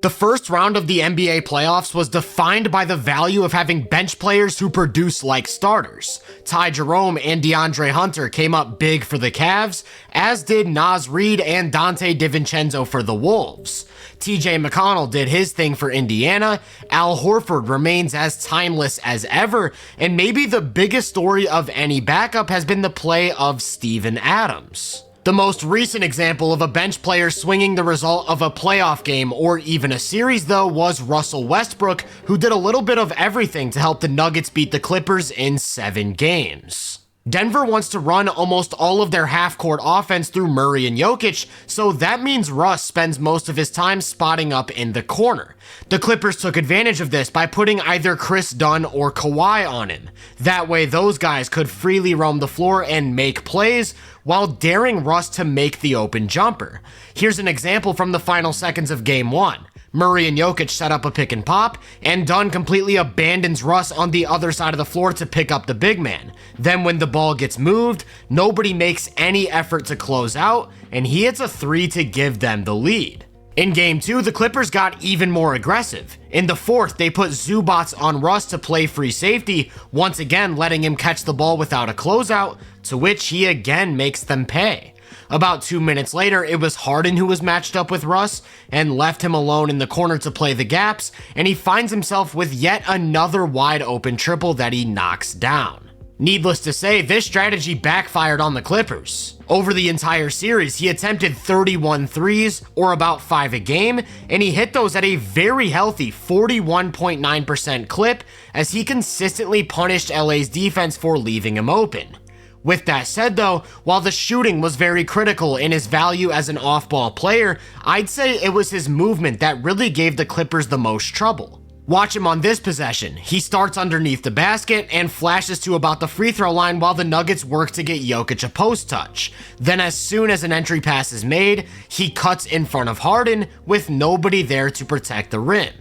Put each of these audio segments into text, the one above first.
The first round of the NBA playoffs was defined by the value of having bench players who produce like starters. Ty Jerome and DeAndre Hunter came up big for the Cavs, as did Naz Reid and Dante DiVincenzo for the Wolves. TJ McConnell did his thing for Indiana, Al Horford remains as timeless as ever, and maybe the biggest story of any backup has been the play of Steven Adams. The most recent example of a bench player swinging the result of a playoff game or even a series, though, was Russell Westbrook, who did a little bit of everything to help the Nuggets beat the Clippers in 7 games. Denver wants to run almost all of their half-court offense through Murray and Jokic, so that means Russ spends most of his time spotting up in the corner. The Clippers took advantage of this by putting either Chris Dunn or Kawhi on him. That way those guys could freely roam the floor and make plays, while daring Russ to make the open jumper. Here's an example from the final seconds of Game 1. Murray and Jokic set up a pick and pop, and Dunn completely abandons Russ on the other side of the floor to pick up the big man. Then when the ball gets moved, nobody makes any effort to close out, and he hits a 3 to give them the lead. In Game 2, the Clippers got even more aggressive. In the 4th, they put Zubats on Russ to play free safety, once again letting him catch the ball without a closeout, to which he again makes them pay. About 2 minutes later, it was Harden who was matched up with Russ and left him alone in the corner to play the gaps, and he finds himself with yet another wide open triple that he knocks down. Needless to say, this strategy backfired on the Clippers. Over the entire series, he attempted 31 threes, or about 5 a game, and he hit those at a very healthy 41.9% clip as he consistently punished LA's defense for leaving him open. With that said though, while the shooting was very critical in his value as an off-ball player, I'd say it was his movement that really gave the Clippers the most trouble. Watch him on this possession. He starts underneath the basket and flashes to about the free throw line while the Nuggets work to get Jokic a post touch. Then as soon as an entry pass is made, he cuts in front of Harden with nobody there to protect the rim.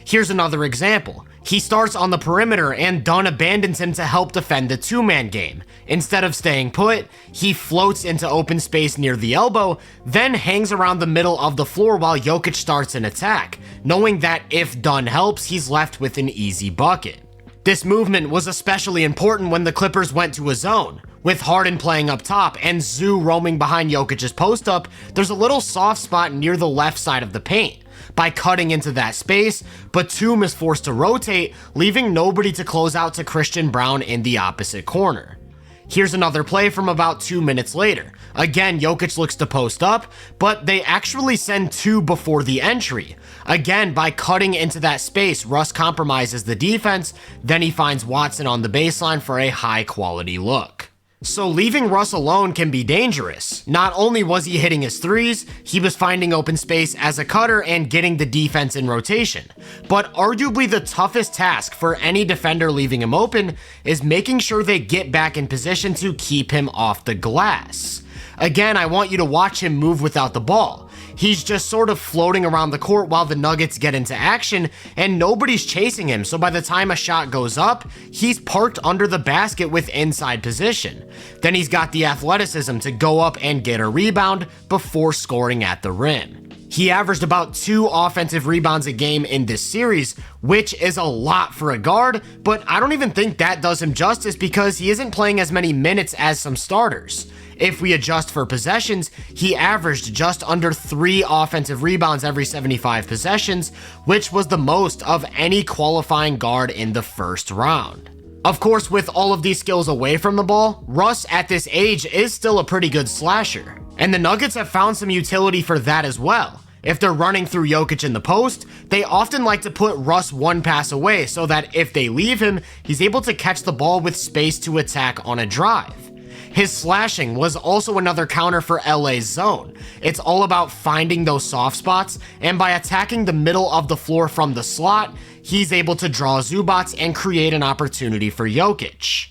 Here's another example. He starts on the perimeter and Dunn abandons him to help defend the two-man game. Instead of staying put, he floats into open space near the elbow, then hangs around the middle of the floor while Jokic starts an attack, knowing that if Dunn helps, he's left with an easy bucket. This movement was especially important when the Clippers went to a zone. With Harden playing up top and Zoo roaming behind Jokic's post-up, there's a little soft spot near the left side of the paint. By cutting into that space, Batum is forced to rotate, leaving nobody to close out to Christian Braun in the opposite corner. Here's another play from about 2 minutes later. Again, Jokic looks to post up, but they actually send 2 before the entry. Again, by cutting into that space, Russ compromises the defense, then he finds Watson on the baseline for a high-quality look. So leaving Russ alone can be dangerous. Not only was he hitting his threes, he was finding open space as a cutter and getting the defense in rotation. But arguably the toughest task for any defender leaving him open is making sure they get back in position to keep him off the glass. Again, I want you to watch him move without the ball. He's just sort of floating around the court while the Nuggets get into action, and nobody's chasing him, so by the time a shot goes up, he's parked under the basket with inside position. Then he's got the athleticism to go up and get a rebound before scoring at the rim. He averaged about 2 offensive rebounds a game in this series, which is a lot for a guard, but I don't even think that does him justice because he isn't playing as many minutes as some starters. If we adjust for possessions, he averaged just under 3 offensive rebounds every 75 possessions, which was the most of any qualifying guard in the first round. Of course, with all of these skills away from the ball, Russ at this age is still a pretty good slasher, and the Nuggets have found some utility for that as well. If they're running through Jokic in the post, they often like to put Russ 1 pass away so that if they leave him, he's able to catch the ball with space to attack on a drive. His slashing was also another counter for LA's zone. It's all about finding those soft spots, and by attacking the middle of the floor from the slot, he's able to draw Zubats and create an opportunity for Jokic.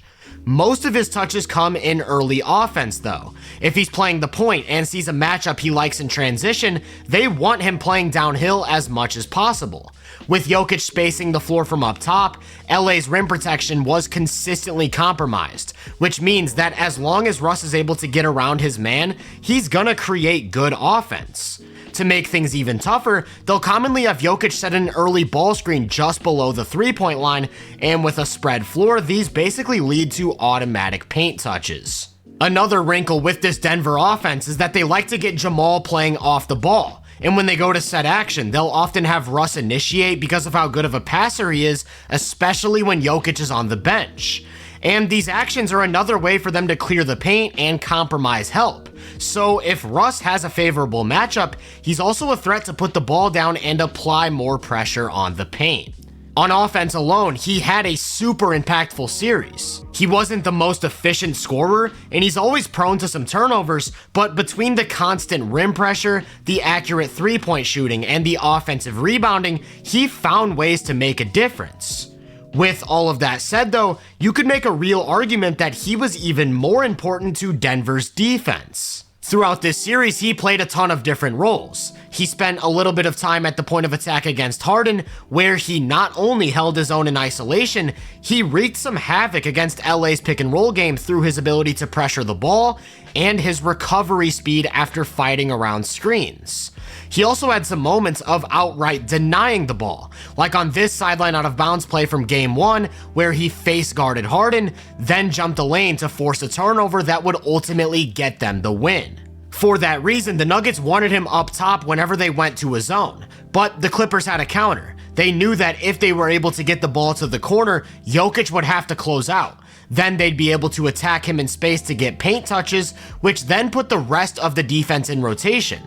Most of his touches come in early offense though. If he's playing the point and sees a matchup he likes in transition, they want him playing downhill as much as possible. With Jokic spacing the floor from up top, LA's rim protection was consistently compromised, which means that as long as Russ is able to get around his man, he's gonna create good offense. To make things even tougher, they'll commonly have Jokic set an early ball screen just below the three-point line, and with a spread floor, these basically lead to automatic paint touches. Another wrinkle with this Denver offense is that they like to get Jamal playing off the ball. And when they go to set action, they'll often have Russ initiate because of how good of a passer he is, especially when Jokic is on the bench. And these actions are another way for them to clear the paint and compromise help. So if Russ has a favorable matchup, he's also a threat to put the ball down and apply more pressure on the paint. On offense alone, he had a super impactful series. He wasn't the most efficient scorer, and he's always prone to some turnovers, but between the constant rim pressure, the accurate three-point shooting, and the offensive rebounding, he found ways to make a difference. With all of that said though, you could make a real argument that he was even more important to Denver's defense. Throughout this series, he played a ton of different roles. He spent a little bit of time at the point of attack against Harden, where he not only held his own in isolation, he wreaked some havoc against LA's pick and roll game through his ability to pressure the ball and his recovery speed after fighting around screens. He also had some moments of outright denying the ball, like on this sideline out of bounds play from game 1, where he face guarded Harden, then jumped the lane to force a turnover that would ultimately get them the win. For that reason, the Nuggets wanted him up top whenever they went to a zone, but the Clippers had a counter. They knew that if they were able to get the ball to the corner, Jokic would have to close out. Then they'd be able to attack him in space to get paint touches, which then put the rest of the defense in rotation.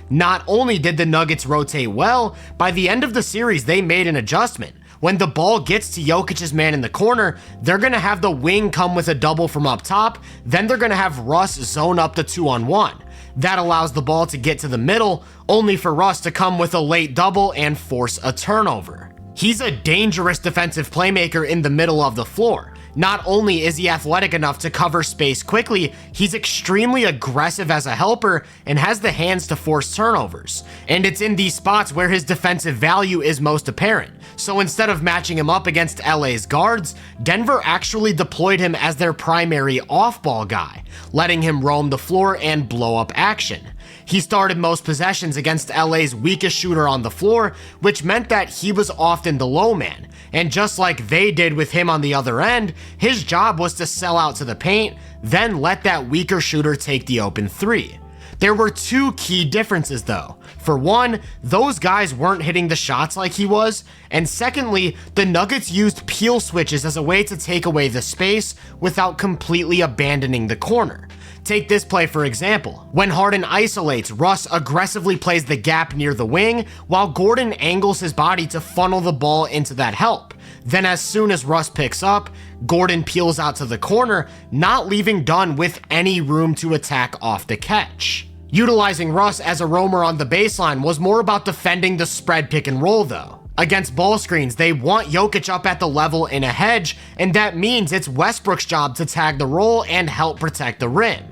Not only did the Nuggets rotate well, by the end of the series they made an adjustment. When the ball gets to Jokic's man in the corner, they're going to have the wing come with a double from up top, then they're going to have Russ zone up the 2-on-1. That allows the ball to get to the middle, only for Russ to come with a late double and force a turnover. He's a dangerous defensive playmaker in the middle of the floor. Not only is he athletic enough to cover space quickly, he's extremely aggressive as a helper and has the hands to force turnovers. And it's in these spots where his defensive value is most apparent. So instead of matching him up against LA's guards, Denver actually deployed him as their primary off-ball guy, letting him roam the floor and blow up action. He started most possessions against LA's weakest shooter on the floor, which meant that he was often the low man. And just like they did with him on the other end, his job was to sell out to the paint, then let that weaker shooter take the open three. There were two key differences though. For one, those guys weren't hitting the shots like he was, and secondly, the Nuggets used peel switches as a way to take away the space without completely abandoning the corner. Take this play for example. When Harden isolates, Russ aggressively plays the gap near the wing, while Gordon angles his body to funnel the ball into that help. Then as soon as Russ picks up, Gordon peels out to the corner, not leaving Dunn with any room to attack off the catch. Utilizing Russ as a roamer on the baseline was more about defending the spread pick and roll though. Against ball screens, they want Jokic up at the level in a hedge, and that means it's Westbrook's job to tag the roll and help protect the rim.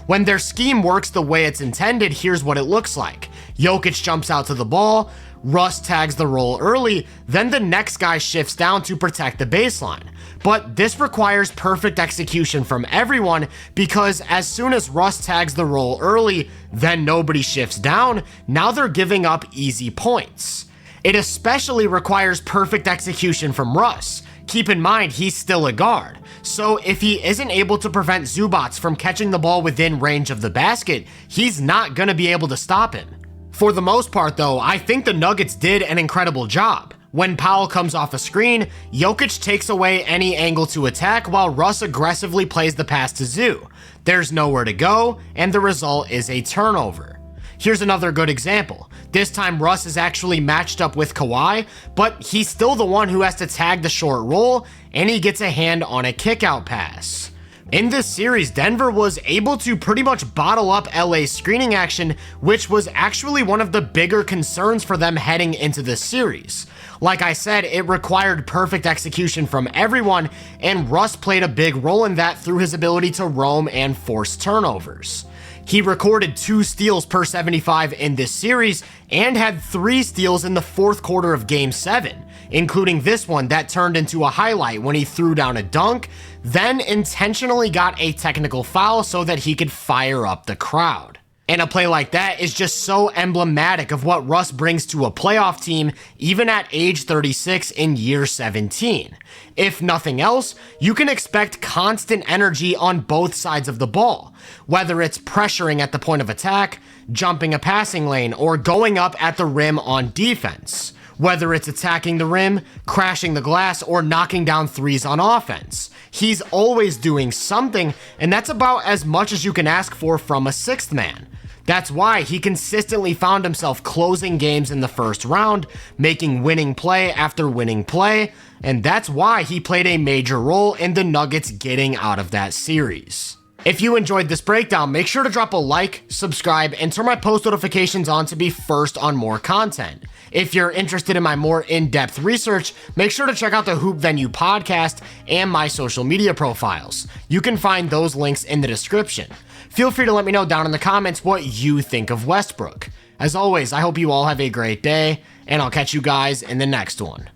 When their scheme works the way it's intended, here's what it looks like. Jokic jumps out to the ball, Russ tags the roll early, then the next guy shifts down to protect the baseline. But this requires perfect execution from everyone, because as soon as Russ tags the roll early, then nobody shifts down, now they're giving up easy points. It especially requires perfect execution from Russ. Keep in mind, he's still a guard. So if he isn't able to prevent Zubats from catching the ball within range of the basket, he's not going to be able to stop him. For the most part though, I think the Nuggets did an incredible job. When Powell comes off a screen, Jokic takes away any angle to attack while Russ aggressively plays the pass to Zoo. There's nowhere to go, and the result is a turnover. Here's another good example. This time Russ is actually matched up with Kawhi, but he's still the one who has to tag the short roll, and he gets a hand on a kickout pass. In this series, Denver was able to pretty much bottle up LA's screening action, which was actually one of the bigger concerns for them heading into this series. Like I said, it required perfect execution from everyone, and Russ played a big role in that through his ability to roam and force turnovers. He recorded 2 steals per 75 in this series and had 3 steals in the fourth quarter of Game 7, including this one that turned into a highlight when he threw down a dunk, then intentionally got a technical foul so that he could fire up the crowd. And a play like that is just so emblematic of what Russ brings to a playoff team, even at age 36 in year 17. If nothing else, you can expect constant energy on both sides of the ball, whether it's pressuring at the point of attack, jumping a passing lane, or going up at the rim on defense. Whether it's attacking the rim, crashing the glass, or knocking down threes on offense. He's always doing something, and that's about as much as you can ask for from a sixth man. That's why he consistently found himself closing games in the first round, making winning play after winning play, and that's why he played a major role in the Nuggets getting out of that series. If you enjoyed this breakdown, make sure to drop a like, subscribe, and turn my post notifications on to be first on more content. If you're interested in my more in-depth research, make sure to check out the Hoop Venue podcast and my social media profiles. You can find those links in the description. Feel free to let me know down in the comments what you think of Westbrook. As always, I hope you all have a great day, and I'll catch you guys in the next one.